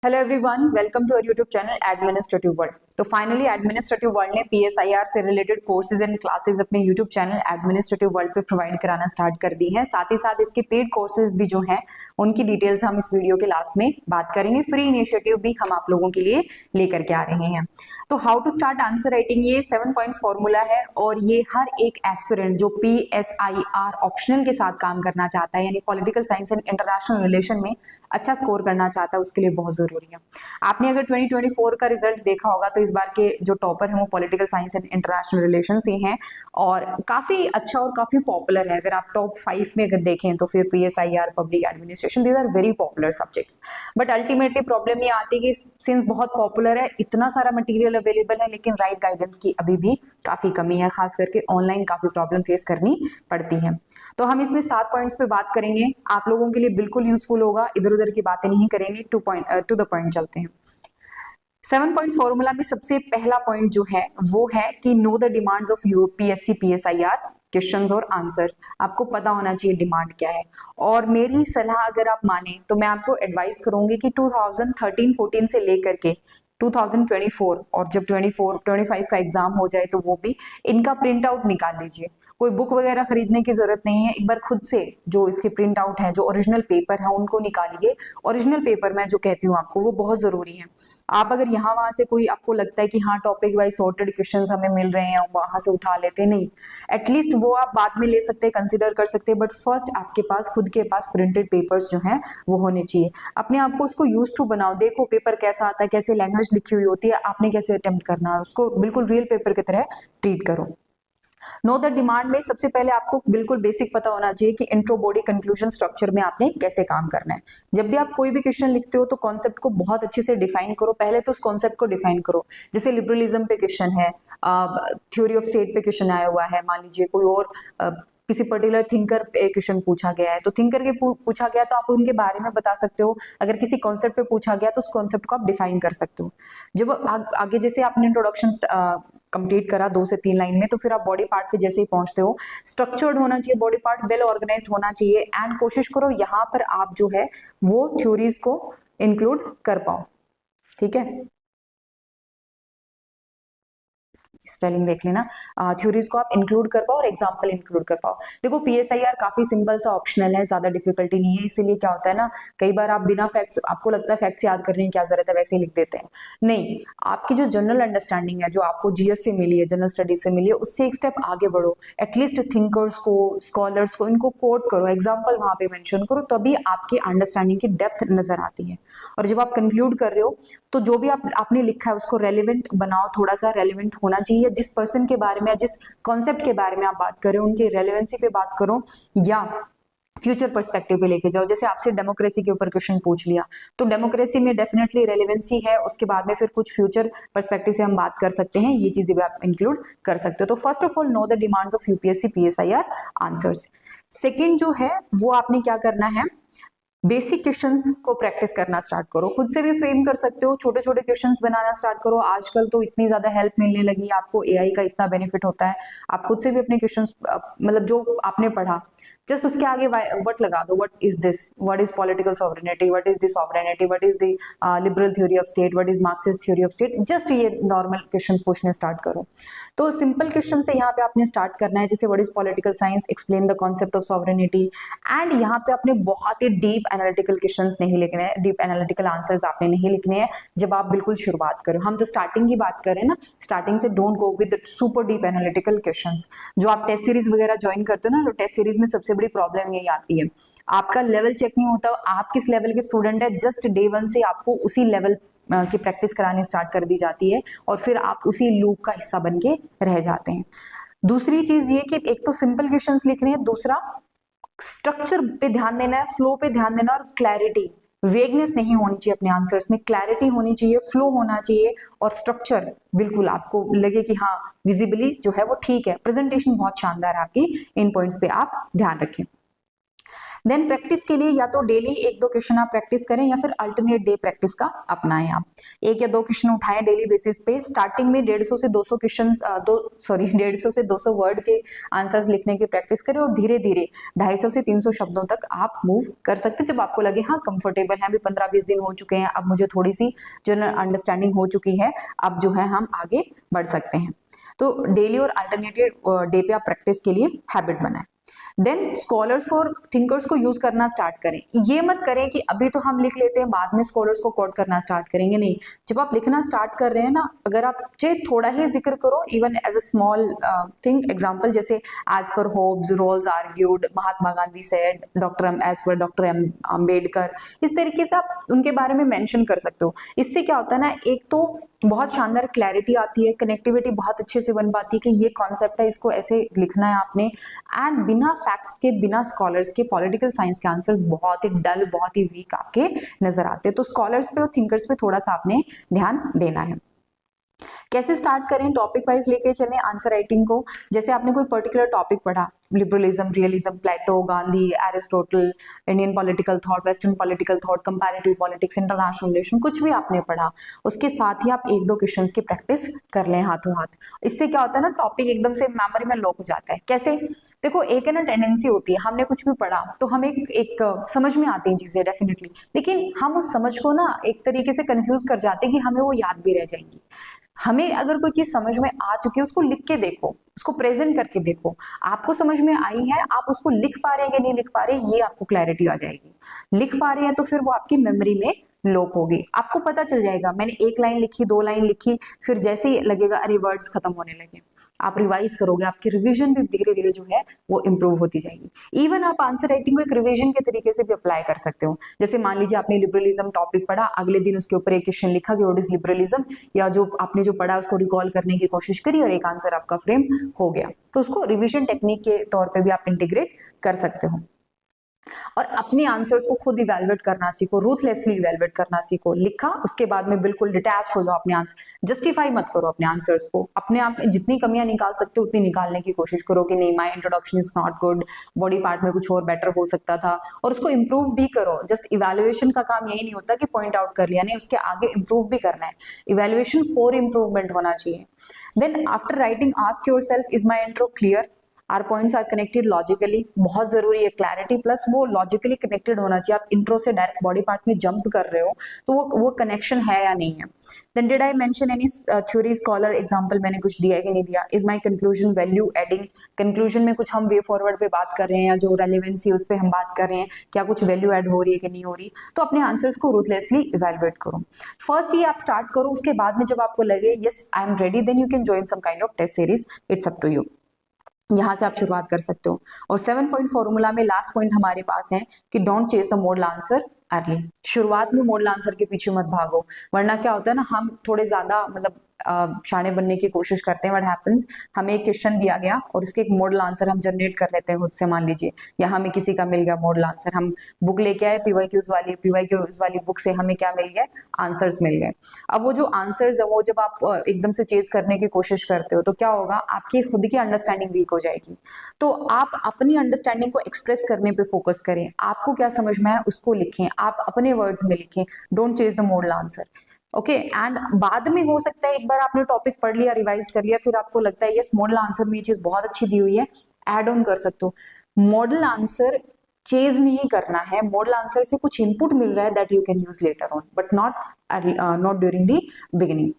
Hello everyone, welcome to our YouTube channel administrative world. तो finally administrative world ने PSIR से related courses and classes अपने YouTube channel administrative world पे provide कराना start कर दी है। साथ ही साथ इसके पेड कोर्सेज भी जो हैं उनकी डिटेल्स हम इस वीडियो के लास्ट में बात करेंगे। फ्री इनिशिएटिव भी हम आप लोगों के लिए लेकर के आ रहे हैं। तो how to start answer writing, ये 7 पॉइंट्स फॉर्मूला है और ये हर एक एस्पिरेंट जो पीएसआईआर ऑप्शनल के साथ काम करना चाहता है, यानी political science and international relation में अच्छा स्कोर करना चाहता है, उसके लिए बहुत जरूरी है। आपने अगर 2024 का रिजल्ट देखा होगा तो इस बार के जो टॉपर हैं वो political science and international relations ही हैं और काफी अच्छा और काफी पॉपुलर है। अगर आप टॉप 5 में अगर देखें तो फिर PSIR, public administration, these are very popular subjects. But ultimately problem ये आती है कि सिंस बहुत पॉपुलर है, इतना सारा मटेरियल अवेलेबल है, लेकिन राइट गाइडेंस की अभी भी काफी कमी है, खास करके ऑनलाइन काफी प्रॉब्लम फेस करनी पड़ती है। तो हम इसमें 7 पॉइंट्स पे बात करेंगे, आप लोगों के लिए बिल्कुल यूजफुल होगा, इधर उधर की बातें नहीं करेंगे, टू द पॉइंट चलते हैं। 7 पॉइंट्स फॉर्मूला में सबसे पहला पॉइंट जो है वो है कि know the demands of UPSC PSIR questions और आंसर। आपको पता होना चाहिए डिमांड क्या है। और मेरी सलाह अगर आप माने तो मैं आपको एडवाइस करूंगी कि 2013-14 से लेकर के 2024 और जब 24-25 का एग्जाम हो जाए तो वो भी इनका प्रिंट आउट निकाल लीजिए। कोई बुक वगैरह खरीदने की जरूरत नहीं है, एक बार खुद से जो इसके प्रिंट आउट है, जो ओरिजिनल पेपर है उनको निकालिए। ओरिजिनल पेपर मैं जो कहती हूँ आपको वो बहुत जरूरी है। आप अगर यहाँ वहां से कोई आपको लगता है कि हाँ टॉपिक वाइज सॉर्टेड क्वेश्चंस हमें मिल रहे हैं वहां से उठा लेते, नहीं, एटलीस्ट वो आप बाद में ले सकते हैं, कंसिडर कर सकते हैं, बट फर्स्ट आपके पास खुद के पास प्रिंटेड पेपर्स जो हैं वो होने चाहिए। अपने आप को उसको यूज टू बनाओ, देखो पेपर कैसा आता है, कैसे लैंग्वेज लिखी हुई होती है, आपने कैसे अटेम्प्ट करना है, उसको बिल्कुल रियल पेपर की तरह ट्रीट करो। नो द डिमांड में सबसे पहले आपको बिल्कुल बेसिक पता होना चाहिए कि इंट्रो, बॉडी, कंक्लूजन, स्ट्रक्चर में आपने कैसे काम करना है। जब भी आप कोई भी क्वेश्चन लिखते हो तो कॉन्सेप्ट को बहुत अच्छे से डिफाइन करो। पहले तो उस कॉन्सेप्ट को डिफाइन करो। जैसे लिबरलिज्म पे क्वेश्चन है, थ्योरी ऑफ स्टेट पे क्वेश्चन आया हुआ है, मान लीजिए कोई और किसी पर्टिकुलर थिंकर पे क्वेश्चन पूछा गया है तो थिंकर के पूछा गया तो आप उनके बारे में बता सकते हो। अगर किसी कॉन्सेप्ट पे पूछा गया तो उस कॉन्सेप्ट को आप डिफाइन कर सकते हो। जब आगे जैसे आपने इंट्रोडक्शन कंप्लीट करा 2 से 3 लाइन में, तो फिर आप बॉडी पार्ट पे जैसे ही पहुंचते हो, स्ट्रक्चर्ड होना चाहिए बॉडी पार्ट, वेल ऑर्गेनाइज्ड होना चाहिए, एंड कोशिश करो यहाँ पर आप जो है वो थ्योरीज को इंक्लूड कर पाओ। ठीक है, स्पेलिंग देख लेना, थ्योरीज को आप इंक्लूड कर पाओ और एग्जांपल इंक्लूड कर पाओ। देखो पीएसआईआर काफी सिंपल सा ऑप्शनल है, ज्यादा डिफिकल्टी नहीं है, इसीलिए क्या होता है ना, कई बार आप बिना फैक्ट्स, आपको लगता है फैक्ट्स याद करने की क्या जरूरत है, वैसे ही लिख देते हैं। नहीं, आपकी जो जनरल अंडरस्टैंडिंग है, जो आपको जीएस से मिली है, जनरल स्टडीज से मिली है, उससे एक स्टेप आगे बढ़ो। एटलीस्ट थिंकर्स को, स्कॉलर्स को, इनको कोट करो, एग्जाम्पल वहां पे मेंशन करो, तभी आपकी अंडरस्टैंडिंग की डेप्थ नजर आती है। और जब आप कंक्लूड कर रहे हो तो जो भी आपने लिखा है उसको रेलिवेंट बनाओ, थोड़ा सा रेलिवेंट होना चाहिए। जिस पर्सन के बारे में, जिस कॉन्सेप्ट के बारे में आप बात कर रहे हो उनकी रेलेवेंसी पे बात करो, या फ्यूचर पर्सपेक्टिव पे लेके जाओ। जैसे आपसे डेमोक्रेसी के ऊपर क्वेश्चन पूछ लिया तो डेमोक्रेसी में डेफिनेटली रेलेवेंसी है, उसके बाद में फिर कुछ फ्यूचर पर्सपेक्टिव से हम बात कर सकते हैं, ये चीजें भी आप इंक्लूड कर सकते हो। तो first of all know the demands of UPSC PSIR answers. Second जो है वो आपने क्या करना है, बेसिक क्वेश्चंस को प्रैक्टिस करना स्टार्ट करो। खुद से भी फ्रेम कर सकते हो, छोटे छोटे क्वेश्चंस बनाना स्टार्ट करो। आजकल तो इतनी ज्यादा हेल्प मिलने लगी है आपको, एआई का इतना बेनिफिट होता है, आप खुद से भी अपने क्वेश्चंस, मतलब जो आपने पढ़ा जस्ट उसके आगे व्हाट लगा दो, what is this, what is political sovereignty, what is the sovereignty, what is the liberal theory of state, what is Marxist theory of state, just ये नॉर्मल क्वेश्चंस पूछने स्टार्ट करो। तो सिंपल क्वेश्चन से यहाँ पे आपने स्टार्ट करना है, जैसे what is political science, explain the concept of sovereignty, and यहाँ पे आपने बहुत ही डीप एनालिटिकल क्वेश्चंस नहीं लिखने हैं, डीप एनालिटिकल आंसर्स आपने नहीं लिखने हैं जब आप बिल्कुल शुरुआत करो। हम तो स्टार्टिंग की बात करें ना, स्टार्टिंग से don't go with super deep analytical questions. जो आप टेस्ट सीरीज वगैरह ज्वाइन करते हो ना, तो टेस्ट सीरीज में सबसे बड़ी प्रॉब्लम यही आती है, आपका लेवल चेक नहीं होता, आप किस लेवल के स्टूडेंट है, जस्ट डे 1 से आपको उसी लेवल की प्रैक्टिस करानी स्टार्ट कर दी जाती है और फिर आप उसी लूप का हिस्सा बन के रह जाते हैं। दूसरी चीज ये कि एक तो सिंपल क्वेश्चंस लिखने हैं, दूसरा स्ट्रक्चर पे ध्यान देना है, फ्लो पे ध्यान देना, और क्लैरिटी, वेगनेस नहीं होनी चाहिए अपने आंसर्स में, क्लैरिटी होनी चाहिए, फ्लो होना चाहिए, और स्ट्रक्चर बिल्कुल आपको लगे कि हाँ विजिबली जो है वो ठीक है, प्रेजेंटेशन बहुत शानदार है आपकी, इन पॉइंट्स पे आप ध्यान रखें। देन प्रैक्टिस के लिए या तो डेली एक दो क्वेश्चन आप प्रैक्टिस करें या फिर अल्टरनेट डे प्रैक्टिस का अपनाएं। आप एक या दो क्वेश्चन उठाएं डेली बेसिस पे। स्टार्टिंग में 150 से 200 क्वेश्चन 150 से 200 वर्ड के आंसर्स लिखने की प्रैक्टिस करें और धीरे धीरे 250 से 300 शब्दों तक आप मूव कर सकते हैं जब आपको लगे हाँ कंफर्टेबल है, अभी 15-20 दिन हो चुके हैं, अब मुझे थोड़ी सी जनरल अंडरस्टैंडिंग हो चुकी है, अब जो है हम आगे बढ़ सकते हैं। तो डेली और अल्टरनेटिव डे पे आप प्रैक्टिस के लिए हैबिट बनाएं। देन स्कॉलर्स को और थिंकर्स को यूज करना स्टार्ट करें। ये मत करें कि अभी तो हम लिख लेते हैं बाद में स्कॉलर्स को कोट करना स्टार्ट करेंगे, नहीं। जब आप लिखना स्टार्ट कर रहे हैं ना, अगर आप चाहे थोड़ा ही जिक्र करो, even as a small thing example, जैसे as per Hobbes Rawls argued, Mahatma Gandhi said, doctor Ambedkar, इस तरीके से आप उनके बारे में मेंशन कर सकते हो। इससे क्या होता है ना, एक तो बहुत शानदार क्लैरिटी आती है, कनेक्टिविटी बहुत अच्छे से बन पाती है कि ये कॉन्सेप्ट है, इसको ऐसे लिखना है आपने। एंड बिना फैक्ट्स के, बिना स्कॉलर्स के पॉलिटिकल साइंस के आंसर्स बहुत ही डल, बहुत ही वीक आपके नजर आते हैं। तो स्कॉलर्स पे और थिंकर्स पे थोड़ा सा आपने ध्यान देना है। कैसे स्टार्ट करें? टॉपिक वाइज लेके चलें आंसर राइटिंग को। जैसे आपने कोई पर्टिकुलर टॉपिक पढ़ा, liberalism, realism, Plato, Gandhi, Aristotle, Indian political thought, western political thought, comparative politics, international relation, कुछ भी आपने पढ़ा, उसके साथ ही आप एक दो क्वेश्चंस की प्रैक्टिस कर लें हाथों हाथ। इससे क्या होता है ना, टॉपिक एकदम से मेमोरी में लॉक हो जाता है। कैसे? देखो, एक है ना टेंडेंसी होती है, हमने कुछ भी पढ़ा तो हमें एक समझ में आती हैं चीजें डेफिनेटली, लेकिन हम उस समझ को ना एक तरीके से कंफ्यूज कर जाते हैं कि हमें वो याद भी रह जाएंगी। हमें अगर कोई चीज समझ में आ चुकी है, उसको लिख के देखो, उसको प्रेजेंट करके देखो, आपको समझ में आई है, आप उसको लिख पा रहे हैं कि नहीं लिख पा रहे, ये आपको क्लैरिटी आ जाएगी। लिख पा रहे हैं तो फिर वो आपकी मेमोरी में लॉक होगी, आपको पता चल जाएगा मैंने एक लाइन लिखी, दो लाइन लिखी, फिर जैसे ही लगेगा अरे वर्ड्स खत्म होने लगे, आप रिवाइज करोगे, आपकी रिवीजन भी धीरे धीरे जो है वो इंप्रूव होती जाएगी। इवन आप आंसर राइटिंग को एक रिवीजन के तरीके से भी अप्लाई कर सकते हो। जैसे मान लीजिए आपने लिबरलिज्म टॉपिक पढ़ा, अगले दिन उसके ऊपर एक क्वेश्चन लिखा कि व्हाट इज लिबरलिज्म, या जो आपने जो पढ़ा उसको रिकॉल करने की कोशिश करी और एक आंसर आपका फ्रेम हो गया। तो उसको रिवीजन टेक्निक के तौर पर भी आप इंटीग्रेट कर सकते हो। और अपने आंसर्स को खुद इवेलुएट करना सीखो, रूथलेसली इवेलुएट करना सीखो। लिखा, उसके बाद में बिल्कुल डिटैच हो जाओ अपने आंसर, जस्टिफाई मत करो अपने आंसर्स को, अपने आप में जितनी कमियां निकाल सकते हो उतनी निकालने की कोशिश करो कि नहीं, my introduction is not good, body part में कुछ और बेटर हो सकता था, और उसको इंप्रूव भी करो। जस्ट इवेलुएशन का काम यही नहीं होता कि पॉइंट आउट कर लिया, नहीं, उसके आगे इंप्रूव भी करना है। इवेलुएशन फॉर इंप्रूवमेंट होना चाहिए। Then after writing ask yourself, is my intro clear, are points are connected logically, बहुत जरूरी है क्लैरिटी प्लस वो लॉजिकली कनेक्टेड होना चाहिए। आप इंट्रो से डायरेक्ट बॉडी पार्ट में जंप कर रहे हो तो वो कनेक्शन है या नहीं है। Then did I mention any theory scholar example, मैंने कुछ दिया है कि नहीं दिया। Is my conclusion value adding, conclusion में कुछ हम वे फॉरवर्ड पे बात कर रहे हैं या जो रेलेवेंसी उस पर हम बात कर रहे हैं, क्या कुछ वैल्यू ऐड हो रही है कि नहीं हो रही। तो अपने आंसर्स को रूथलेसली इवेलुएट करो। फर्स्ट ये आप स्टार्ट करो, उसके बाद में जब आपको लगे yes I am ready, then you can join some kind of test series, it's up to you. यहां से आप शुरुआत कर सकते हो। और 7 पॉइंट फॉर्मूला में लास्ट पॉइंट हमारे पास है कि don't chase the model answer early. शुरुआत में मॉडल आंसर के पीछे मत भागो, वरना क्या होता है ना, हम थोड़े ज्यादा मतलब शाणे बनने की कोशिश करते हैं। व्हाट हैपेंस, हमें एक क्वेश्चन दिया गया और उसके एक मॉडल आंसर हम जनरेट कर लेते हैं खुद से। मान लीजिए या हमें किसी का मिल गया मॉडल आंसर, हम बुक लेके आए पीवाईक्यूज वाली बुक से हमें क्या मिल गया, आंसर्स मिल गए। अब वो जो आंसर्स है वो जब आप एकदम से चेज करने की कोशिश करते हो तो क्या होगा, आपकी खुद की अंडरस्टैंडिंग वीक हो जाएगी। तो आप अपनी अंडरस्टैंडिंग को एक्सप्रेस करने पे फोकस करें, आपको क्या समझ में है उसको लिखें, आप अपने वर्ड्स में लिखें, don't chase the model answer. Okay and बाद में हो सकता है एक बार आपने टॉपिक पढ़ लिया, रिवाइज कर लिया, फिर आपको लगता है यस मॉडल आंसर में ये चीज बहुत अच्छी दी हुई है, ऐड ऑन कर सकते हो। मॉडल आंसर चेज नहीं करना है, मॉडल आंसर से कुछ इनपुट मिल रहा है that you can use later on, but not during the beginning.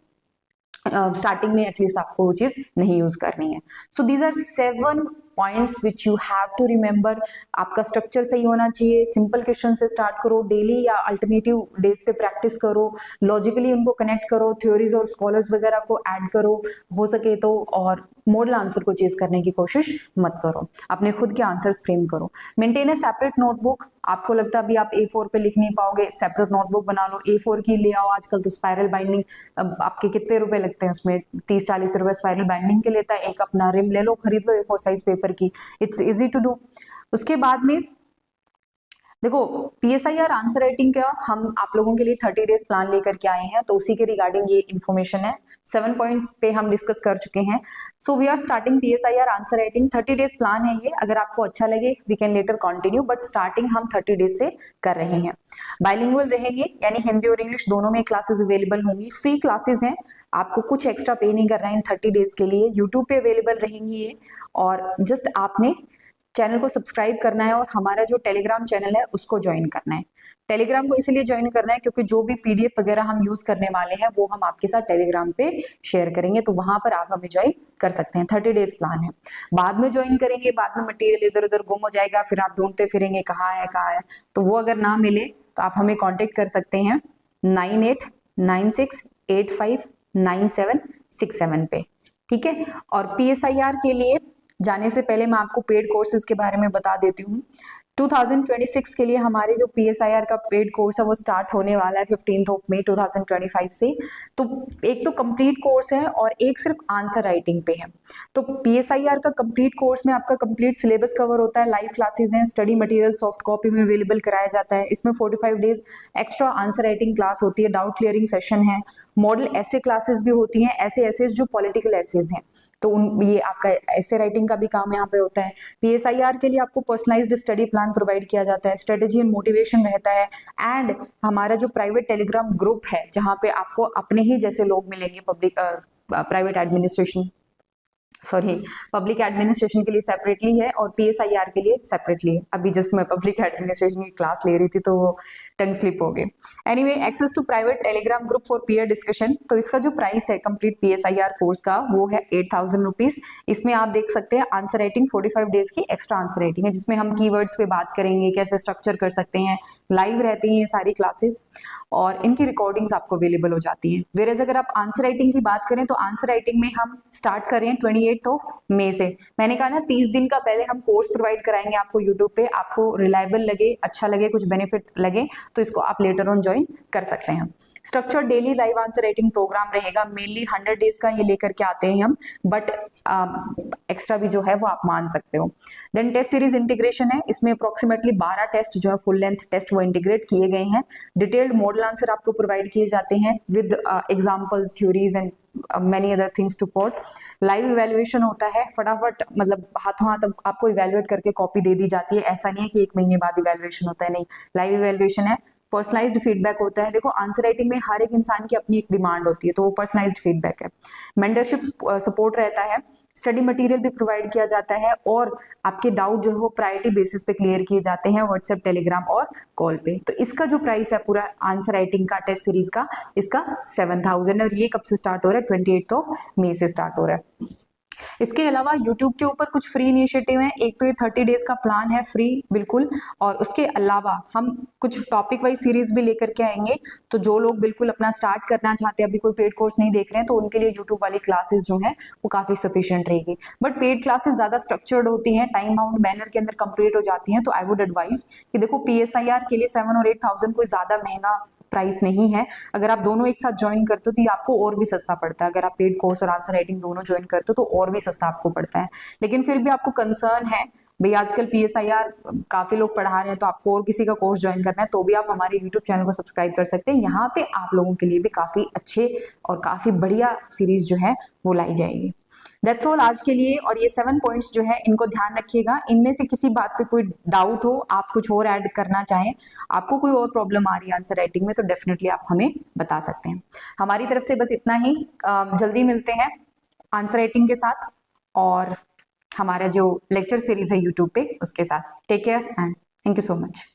Starting में एटलीस्ट आपको वो चीज नहीं यूज करनी है। So these are 7 points which you have to remember. आपका स्ट्रक्चर सही होना चाहिए, सिंपल क्वेश्चन से स्टार्ट करो, डेली या अल्टरनेटिव डेज पे प्रैक्टिस करो, लॉजिकली उनको कनेक्ट करो, थ्योरीज और स्कॉलर्स वगैरह को ऐड करो हो सके तो, और मॉडल आंसर को चेज करने की कोशिश मत करो, अपने खुद के आंसर्स फ्रेम करो। मेंटेन ए सेपरेट नोटबुक, आपको लगता है अभी आप A4 पे लिख नहीं पाओगे, सेपरेट नोटबुक बना लो, A4 की ले आओ। आजकल तो स्पाइरल बाइंडिंग, आपके कितने रुपए लगते हैं उसमें, 30-40 रुपए स्पाइरल बाइंडिंग के लेता है। एक अपना रिम ले लो, खरीद लो A4 साइज पेपर की, इट्स इजी टू डू। उसके बाद में देखो PSIR आंसर राइटिंग का हम आप लोगों के लिए 30 डेज प्लान लेकर के आए हैं, तो उसी के रिगार्डिंग ये इन्फॉर्मेशन है। 7 पॉइंट्स पे हम डिस्कस कर चुके हैं। So we are starting PSIR answer writing. 30 days plan है ये। अगर आपको अच्छा लगे we can later continue, but starting हम 30 डेज से कर रहे हैं। बाइलिंगुअल रहेंगे, यानी हिंदी और इंग्लिश दोनों में क्लासेस अवेलेबल होंगी। फ्री क्लासेस हैं, आपको कुछ एक्स्ट्रा पे नहीं करना है इन 30 डेज के लिए। यूट्यूब पे अवेलेबल रहेंगी ये, और जस्ट आपने चैनल को सब्सक्राइब करना है और हमारा जो टेलीग्राम चैनल है उसको ज्वाइन करना है। टेलीग्राम को इसलिए ज्वाइन करना है क्योंकि जो भी PDF वगैरह हम यूज करने वाले हैं वो हम आपके साथ टेलीग्राम पे शेयर करेंगे, तो वहां पर आप हमें ज्वाइन कर सकते हैं। 30 डेज प्लान है। बाद में ज्वाइन करेंगे, बाद में मटेरियल इधर उधर गुम हो जाएगा, फिर आप ढूंढते फिरेंगे कहाँ है, तो वो अगर ना मिले तो आप हमें कॉन्टेक्ट कर सकते हैं 9896859767 पे, ठीक है। और PSIR के लिए जाने से पहले मैं आपको पेड कोर्सेज के बारे में बता देती हूँ। 2026 के लिए हमारे जो PSIR का पेड कोर्स है वो स्टार्ट होने वाला है 15 मई 2025 से। तो एक तो कंप्लीट कोर्स है और एक सिर्फ आंसर राइटिंग पे है। तो PSIR का कंप्लीट कोर्स में आपका कंप्लीट सिलेबस कवर होता है, लाइव क्लासेस हैं, स्टडी मटेरियल सॉफ्ट कॉपी में अवेलेबल कराया जाता है। इसमें 45 days extra answer writing class होती है, डाउट क्लियरिंग सेशन है, मॉडल ऐसे क्लासेस भी होती हैं, ऐसे एसेज जो पॉलिटिकल एसेज हैं, तो ये आपका ऐसे राइटिंग का भी काम यहाँ पे होता है। PSIR के लिए आपको पर्सनलाइज्ड स्टडी प्लान प्रोवाइड किया जाता है, स्ट्रेटेजी एंड मोटिवेशन रहता है, एंड हमारा जो प्राइवेट टेलीग्राम ग्रुप है जहाँ पे आपको अपने ही जैसे लोग मिलेंगे, पब्लिक एडमिनिस्ट्रेशन के लिए सेपरेटली है और PSIR के लिए सेपरेटली है। अभी जस्ट मैं पब्लिक एडमिनिस्ट्रेशन की क्लास ले रही थी तो वो टंग स्लिप हो गई। Anyway, access to private Telegram group for peer discussion. तो इसका जो प्राइस है कंप्लीट PSIR कोर्स का वो है 8000 रुपीज। इसमें आप देख सकते हैं आंसर राइटिंग 45 डेज की एक्स्ट्रा आंसर राइटिंग है, जिसमें हम कीवर्ड्स पे बात करेंगे, कैसे स्ट्रक्चर कर सकते हैं, लाइव रहती हैं ये सारी क्लासेस और इनकी रिकॉर्डिंग्स आपको अवेलेबल हो जाती हैं। वेरेज अगर आप आंसर राइटिंग की बात करें तो आंसर राइटिंग में हम स्टार्ट कर रहे हैं 28 मई से। मैंने कहा ना 30 दिन का पहले हम कोर्स प्रोवाइड कराएंगे आपको यूट्यूब पे। आपको रिलायबल लगे, अच्छा लगे, कुछ बेनिफिट लगे तो इसको आप लेटर ऑन ज्वाइन कर सकते हैं। Structured daily live answer writing program रहेगा, मेनली 100 डेज का ये लेकर के आते हैं हम, बट एक्स्ट्रा भी जो है वो आप मान सकते हो। देन टेस्ट सीरीज इंटीग्रेशन है, इसमें अप्रोक्सीमेटली 12 टेस्ट जो है फुल लेंथ टेस्ट वो इंटीग्रेट किए गए हैं। डिटेल्ड मॉडल आंसर आपको प्रोवाइड किए जाते हैं with examples, theories and many other things to quote। Live evaluation होता है, फटाफट मतलब हाथों हाथ आपको इवेल्युएट करके कॉपी दे दी जाती है। ऐसा नहीं है कि 1 महीने बाद इवेल्युएशन होता है, नहीं, लाइव इवेल्युएशन है। पर्सनलाइज्ड फीडबैक होता है। देखो आंसर राइटिंग में हर एक इंसान की अपनी एक डिमांड होती है, तो वो पर्सनलाइज्ड फीडबैक है। मेंटरशिप सपोर्ट रहता है, स्टडी मटेरियल भी प्रोवाइड किया जाता है और आपके डाउट जो है वो प्रायोरिटी बेसिस पे क्लियर किए जाते हैं व्हाट्सएप, टेलीग्राम और कॉल पे। तो इसका जो प्राइस है पूरा आंसर राइटिंग का टेस्ट सीरीज का, इसका 7000 और ये कब से स्टार्ट हो रहा है? 28 मई से स्टार्ट हो रहा है। इसके अलावा YouTube के ऊपर कुछ फ्री इनिशिएटिव हैं। एक तो ये 30 डेज का प्लान है फ्री बिल्कुल, और उसके अलावा हम कुछ टॉपिक वाइज सीरीज भी लेकर के आएंगे। तो जो लोग बिल्कुल अपना स्टार्ट करना चाहते हैं, अभी कोई पेड कोर्स नहीं देख रहे हैं, तो उनके लिए YouTube वाली क्लासेस जो है वो काफी सफिशिएंट रहेगी। बट पेड क्लासेस ज्यादा स्ट्रक्चर्ड होती हैं, टाइम बाउंड बैनर के अंदर कंप्लीट हो जाती हैं। तो आई वुड एडवाइज कि देखो PSIR के लिए 7 और 8000 कोई ज्यादा महंगा प्राइस नहीं है। अगर आप दोनों एक साथ ज्वाइन करते हो तो ये आपको और भी सस्ता पड़ता है। अगर आप पेड कोर्स और आंसर राइटिंग दोनों ज्वाइन करते हो तो और भी सस्ता आपको पड़ता है। लेकिन फिर भी आपको कंसर्न है भाई आजकल PSIR काफी लोग पढ़ा रहे हैं, तो आपको और किसी का कोर्स ज्वाइन करना है तो भी आप हमारे यूट्यूब चैनल को सब्सक्राइब कर सकते हैं। यहाँ पे आप लोगों के लिए भी काफी अच्छे और काफी बढ़िया सीरीज जो है वो लाई जाएगी। दैट्स ऑल आज के लिए। और ये 7 पॉइंट्स जो है इनको ध्यान रखिएगा। इनमें से किसी बात पे कोई डाउट हो, आप कुछ और ऐड करना चाहें, आपको कोई और प्रॉब्लम आ रही है आंसर राइटिंग में, तो डेफिनेटली आप हमें बता सकते हैं। हमारी तरफ से बस इतना ही। जल्दी मिलते हैं आंसर राइटिंग के साथ और हमारा जो लेक्चर सीरीज है यूट्यूब पे उसके साथ। Take care and thank you so much.